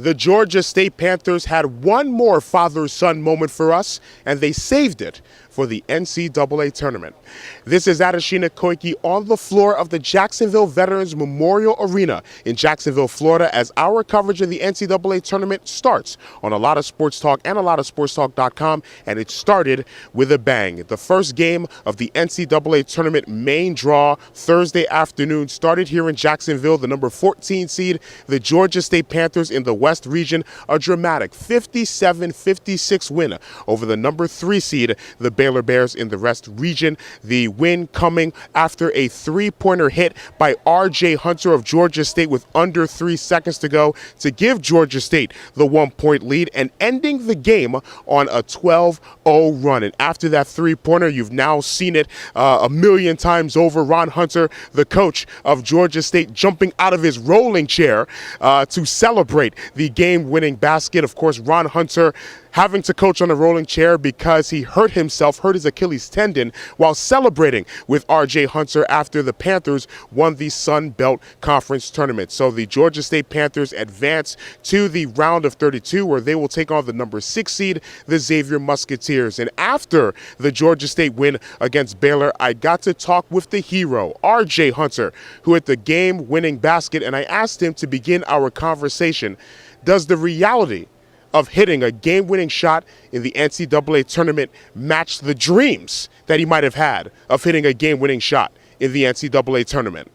The Georgia State Panthers had one more father-son moment for us, and they saved it for the NCAA Tournament. This is Adesina Koiki on the floor of the Jacksonville Veterans Memorial Arena in Jacksonville, Florida, as our coverage of the NCAA Tournament starts on a lot of sports talk and a lot of sportstalk.com, and it started with a bang. The first game of the NCAA Tournament main draw Thursday afternoon started here in Jacksonville. The number 14 seed, the Georgia State Panthers in the West region, a dramatic 57-56 win over the number 3 seed, the Baylor Bears in the West region. The win coming after a three-pointer hit by R.J. Hunter of Georgia State with under 3 seconds to go to give Georgia State the 1-point lead and ending the game on a 12-0 run. And after that three-pointer, you've now seen it a million times over. Ron Hunter, the coach of Georgia State, jumping out of his rolling chair to celebrate the game-winning basket. Of course, Ron Hunter having to coach on a rolling chair because he hurt his Achilles tendon while celebrating with R.J. Hunter after the Panthers won the Sun Belt Conference Tournament. So the Georgia State Panthers advance to the round of 32, where they will take on the number 6 seed, the Xavier Musketeers. And after the Georgia State win against Baylor, I got to talk with the hero, R.J. Hunter, who hit the game-winning basket, and I asked him to begin our conversation. Does the reality of hitting a game-winning shot in the NCAA Tournament match the dreams that he might have had of hitting a game-winning shot in the NCAA Tournament?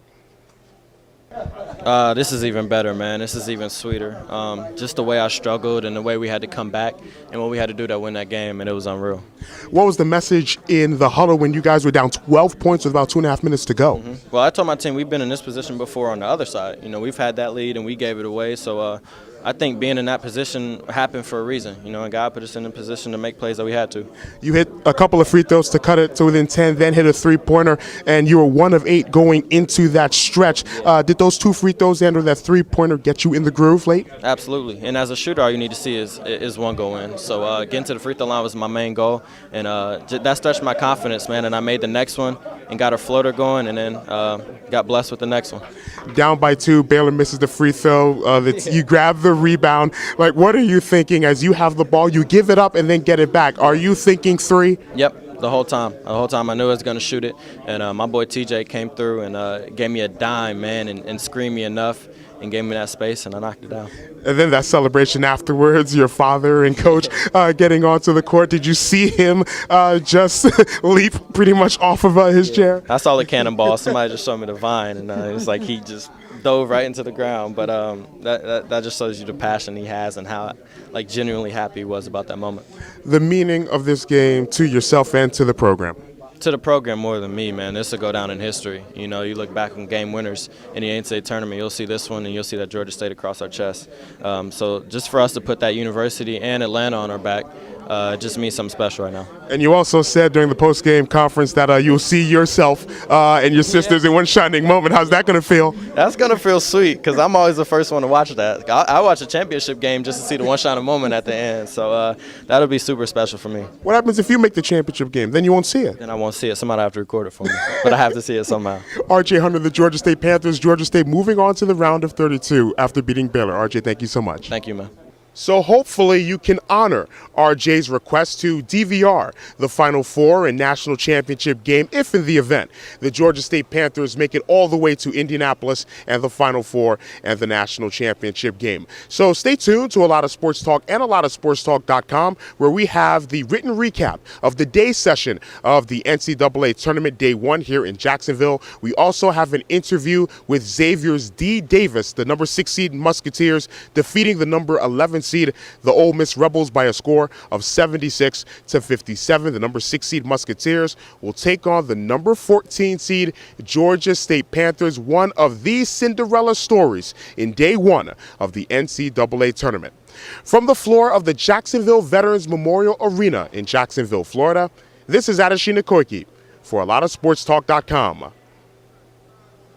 This is even better, man. This is even sweeter. Just the way I struggled and the way we had to come back and what we had to do to win that game, and it was unreal. What was the message in the huddle when you guys were down 12 points with about 2.5 minutes to go? Well, I told my team we've been in this position before on the other side. You know, we've had that lead and we gave it away. So I think being in that position happened for a reason, and God put us in a position to make plays that we had to. You hit a couple of free throws to cut it to within 10, then hit a three-pointer, and you were 1 of 8 going into that stretch. Did those 2 free throws and or that three-pointer get you in the groove late? Absolutely. And as a shooter, all you need to see is one go in. So getting to the free throw line was my main goal, and that stretched my confidence, man. And I made the next one and got a floater going, and then got blessed with the next one. Down by 2, Baylor misses the free throw. You grab the rebound. Like, what are you thinking as you have the ball? You give it up and then get it back. Are you thinking 3? Yep, the whole time. The whole time I knew I was going to shoot it. And my boy TJ came through and gave me a dime, man, and screamed me enough and gave me that space, and I knocked it down. And then that celebration afterwards, your father and coach getting onto the court. Did you see him just leap pretty much off of his chair? I saw the cannonball. Somebody just showed me the vine, and it was like he just dove right into the ground. But that just shows you the passion he has and how genuinely happy he was about that moment. The meaning of this game to yourself and to the program? To the program more than me, man. This will go down in history. You look back on game winners in the NCAA Tournament, you'll see this one and you'll see that Georgia State across our chest. So just for us to put that university and Atlanta on our back, it just means something special right now. And you also said during the post-game conference that you'll see yourself and your sisters in one shining moment. How's that going to feel? That's going to feel sweet because I'm always the first one to watch that. I watch a championship game just to see the one shining moment at the end. So that'll be super special for me. What happens if you make the championship game? Then you won't see it. Then I won't see it. Somebody have to record it for me. But I have to see it somehow. R.J. Hunter, the Georgia State Panthers. Georgia State moving on to the round of 32 after beating Baylor. R.J., thank you so much. Thank you, man. So hopefully you can honor RJ's request to DVR the Final Four and National Championship game if in the event the Georgia State Panthers make it all the way to Indianapolis and the Final Four and the National Championship game. So stay tuned to a lot of sports talk and a lot of sportstalk.com, where we have the written recap of the day session of the NCAA Tournament Day 1 here in Jacksonville. We also have an interview with Xavier's D. Davis, the number 6 seed Musketeers, defeating the number 11 seed, the Ole Miss Rebels, by a score of 76-57. The number 6 seed Musketeers will take on the number 14 seed Georgia State Panthers, one of these Cinderella stories in day 1 of the NCAA Tournament. From the floor of the Jacksonville Veterans Memorial Arena in Jacksonville, Florida, this is Adesina Koiki for a lot of sportstalk.com.